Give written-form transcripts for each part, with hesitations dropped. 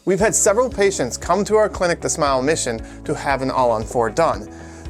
We've had several patients come to our clinic, the Smile Mission, to have an All-On-4 done.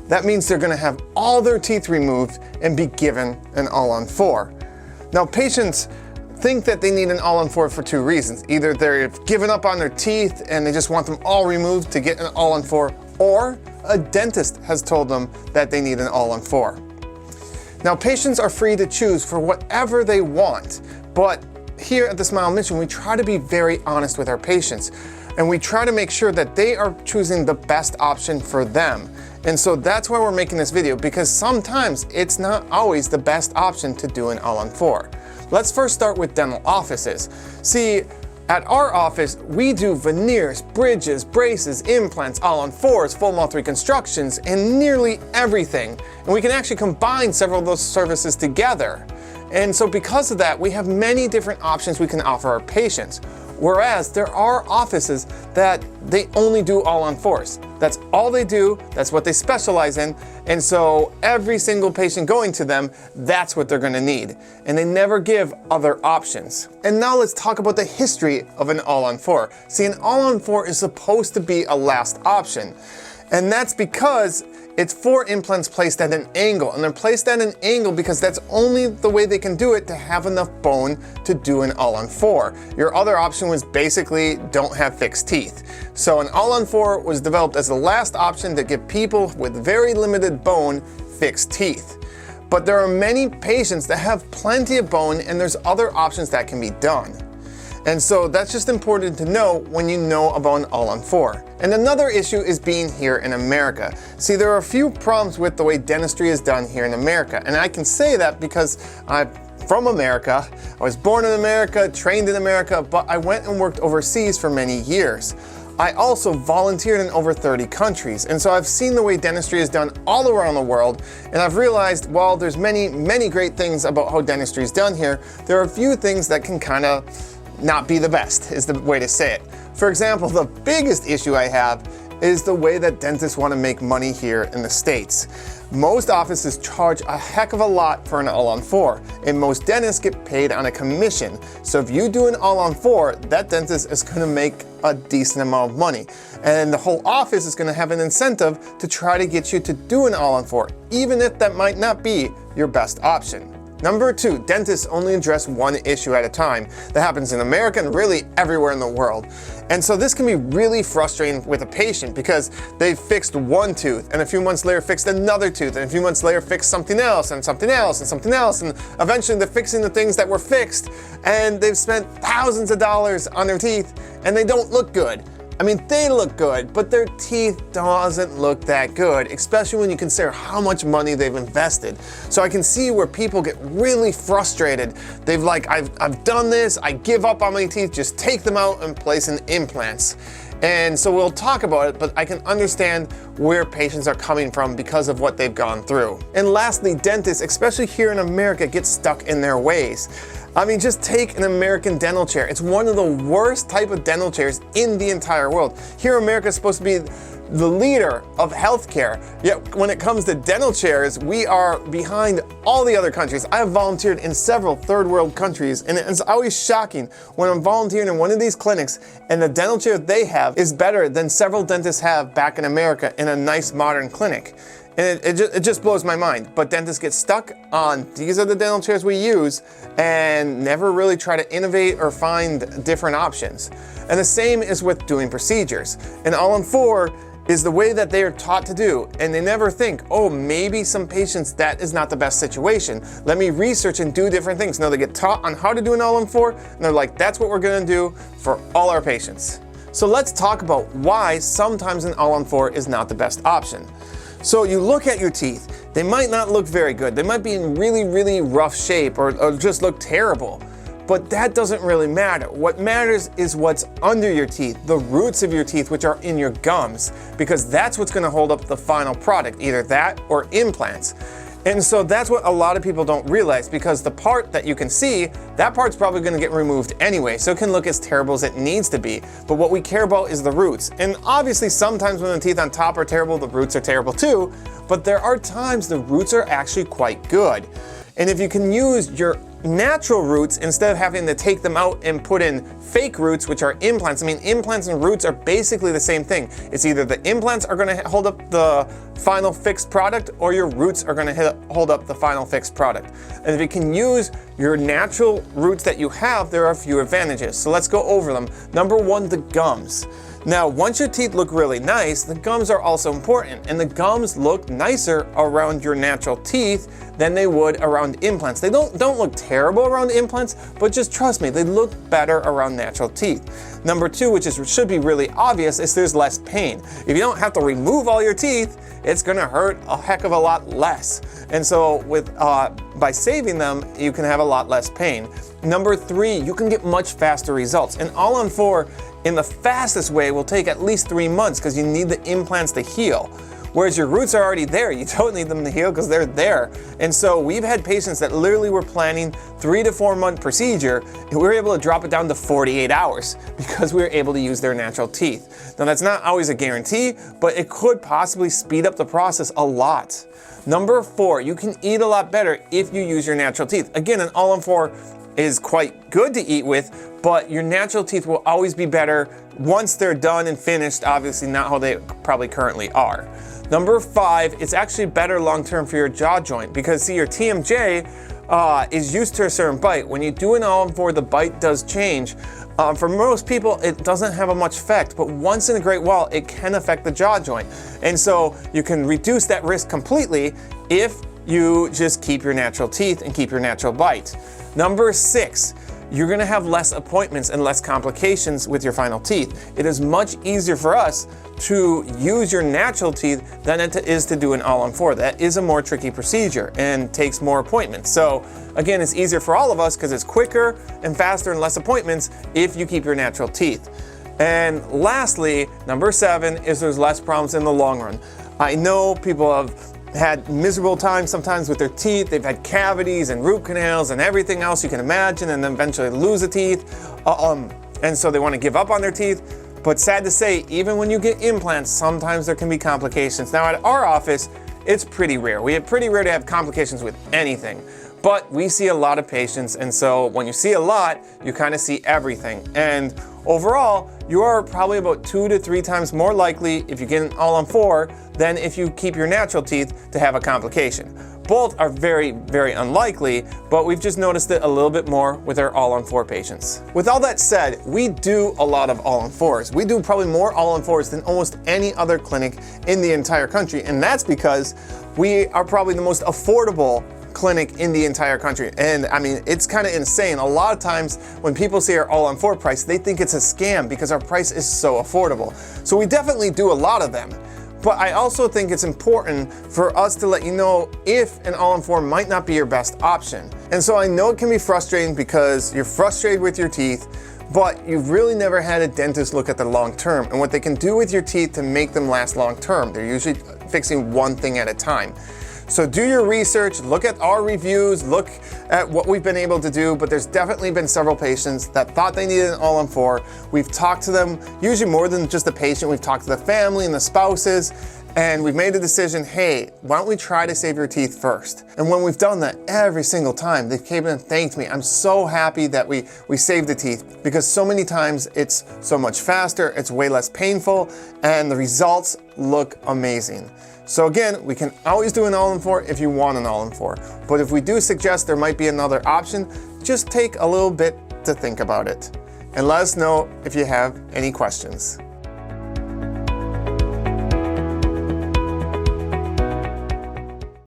That means they're going to have all their teeth removed and be given an All-On-4. Now, patients think that they need an All-On-4 for two reasons. Either they've given up on their teeth and they just want them all removed to get an All-On-4, or a dentist has told them that they need an All-On-4. Now, patients are free to choose for whatever they want, but here at the Smile Mission, we try to be very honest with our patients, and we try to make sure that they are choosing the best option for them. And so that's why we're making this video, because sometimes it's not always the best option to do an All-On-4. Let's first start with dental offices. See, at our office, we do veneers, bridges, braces, implants, All-On-4s, full mouth reconstructions, and nearly everything. And we can actually combine several of those services together. And so because of that, we have many different options we can offer our patients. Whereas there are offices that they only do All-On-4s. That's all they do, that's what they specialize in, and so every single patient going to them, that's what they're gonna need. And they never give other options. And now let's talk about the history of an All-On-4. See, an All-On-4 is supposed to be a last option. And that's because it's 4 implants placed at an angle, and they're placed at an angle because that's only the way they can do it to have enough bone to do an All-On-4. Your other option was basically don't have fixed teeth. So an All-On-4 was developed as the last option to give people with very limited bone fixed teeth. But there are many patients that have plenty of bone, and there's other options that can be done. And so that's just important to know when you know about an All-On-4. And another issue is being here in America. See, there are a few problems with the way dentistry is done here in America. And I can say that because I'm from America. I was born in America, trained in America, but I went and worked overseas for many years. I also volunteered in over 30 countries. And so I've seen the way dentistry is done all around the world. And I've realized while there's many great things about how dentistry is done here, there are a few things that can kind of not be the best, is the way to say it. For example, the biggest issue I have is the way that dentists want to make money here in the States. Most offices charge a heck of a lot for an All-On-4, and most dentists get paid on a commission. So if you do an All-On-4, that dentist is going to make a decent amount of money. And the whole office is going to have an incentive to try to get you to do an All-On-4, even if that might not be your best option. Number 2, dentists only address one issue at a time. That happens in America and really everywhere in the world. And so this can be really frustrating with a patient because they've fixed one tooth and a few months later fixed another tooth and a few months later fixed something else and something else and something else, and eventually they're fixing the things that were fixed and they've spent thousands of dollars on their teeth and they don't look good. I mean, they look good, but their teeth doesn't look that good, especially when you consider how much money they've invested. So I can see where people get really frustrated. They've like, I've done this, I give up on my teeth, just take them out and place in implants. And so we'll talk about it, but I can understand where patients are coming from because of what they've gone through. And lastly, dentists, especially here in America, get stuck in their ways. I mean, just take an American dental chair. It's one of the worst type of dental chairs in the entire world. Here, America is supposed to be the leader of healthcare. Yet when it comes to dental chairs, we are behind all the other countries. I have volunteered in several third world countries, and it's always shocking when I'm volunteering in one of these clinics and the dental chair they have is better than several dentists have back in America in a nice modern clinic. And it just blows my mind. But dentists get stuck on these are the dental chairs we use and never really try to innovate or find different options. And the same is with doing procedures. An All-On-4 is the way that they are taught to do, and they never think, oh, maybe some patients that is not the best situation. Let me research and do different things. No, they get taught on how to do an All-On-4, and they're like, that's what we're gonna do for all our patients. So let's talk about why sometimes an All-On-4 is not the best option. So you look at your teeth, they might not look very good. They might be in really rough shape or just look terrible. But that doesn't really matter. What matters is what's under your teeth, the roots of your teeth, which are in your gums, because that's what's gonna hold up the final product, either that or implants. And so that's what a lot of people don't realize, because the part that you can see, that part's probably gonna get removed anyway, so it can look as terrible as it needs to be. But what we care about is the roots. And obviously sometimes when the teeth on top are terrible, the roots are terrible too, but there are times the roots are actually quite good. And if you can use your natural roots, instead of having to take them out and put in fake roots, which are implants. I mean, implants and roots are basically the same thing. It's either the implants are going to hold up the final fixed product, or your roots are going to hold up the final fixed product. And if you can use your natural roots that you have, there are a few advantages. So let's go over them. Number one, the gums. Now, once your teeth look really nice, the gums are also important, and the gums look nicer around your natural teeth than they would around implants. They don't look terrible around implants, but just trust me, they look better around natural teeth. Number two, which should be really obvious, is there's less pain. If you don't have to remove all your teeth, it's gonna hurt a heck of a lot less. And so by saving them, you can have a lot less pain. Number three, you can get much faster results. And All-On-4, in the fastest way, will take at least 3 months because you need the implants to heal. Whereas your roots are already there, you don't need them to heal because they're there. And so we've had patients that literally were planning 3 to 4 month procedure, and we were able to drop it down to 48 hours because we were able to use their natural teeth. Now, that's not always a guarantee, but it could possibly speed up the process a lot. Number four, you can eat a lot better if you use your natural teeth. Again, an All-On-4 is quite good to eat with, but your natural teeth will always be better once they're done and finished, obviously not how they probably currently are. Number five, it's actually better long-term for your jaw joint because see, your TMJ is used to a certain bite. When you do an All-On-4, the bite does change. For most people, it doesn't have a much effect, but once in a great while, it can affect the jaw joint. And so you can reduce that risk completely if you just keep your natural teeth and keep your natural bite. Number six, you're gonna have less appointments and less complications with your final teeth. It is much easier for us to use your natural teeth than it is to do an All-On-4. That is a more tricky procedure and takes more appointments. So again, it's easier for all of us because it's quicker and faster and less appointments if you keep your natural teeth. And lastly, number seven is there's less problems in the long run. I know people have had miserable times sometimes with their teeth. They've had cavities and root canals and everything else you can imagine, and then eventually lose the teeth. And so they want to give up on their teeth. But sad to say, even when you get implants, sometimes there can be complications. Now at our office, it's pretty rare. We have pretty rare to have complications with anything. But we see a lot of patients, and so when you see a lot, you kind of see everything. And overall, you are probably about 2 to 3 times more likely if you get an All-On-4 than if you keep your natural teeth to have a complication. Both are very, very unlikely, but we've just noticed it a little bit more with our All-On-4 patients. With all that said, we do a lot of All-On-4s. We do probably more All-On-4s than almost any other clinic in the entire country, and that's because we are probably the most affordable clinic in the entire country. And I mean, it's kind of insane. A lot of times when people see our All-On-4 price, they think it's a scam because our price is so affordable. So we definitely do a lot of them. But I also think it's important for us to let you know if an All-On-4 might not be your best option. And so I know it can be frustrating because you're frustrated with your teeth, but you've really never had a dentist look at the long term and what they can do with your teeth to make them last long term. They're usually fixing one thing at a time. So do your research, look at our reviews, look at what we've been able to do, but there's definitely been several patients that thought they needed an All-On-4. We've talked to them, usually more than just the patient, we've talked to the family and the spouses, and we've made a decision, hey, why don't we try to save your teeth first? And when we've done that every single time, they've came in and thanked me. I'm so happy that we saved the teeth because so many times it's so much faster, it's way less painful, and the results look amazing. So again, we can always do an All-On-4 if you want an All-On-4. But if we do suggest there might be another option, just take a little bit to think about it. And let us know if you have any questions.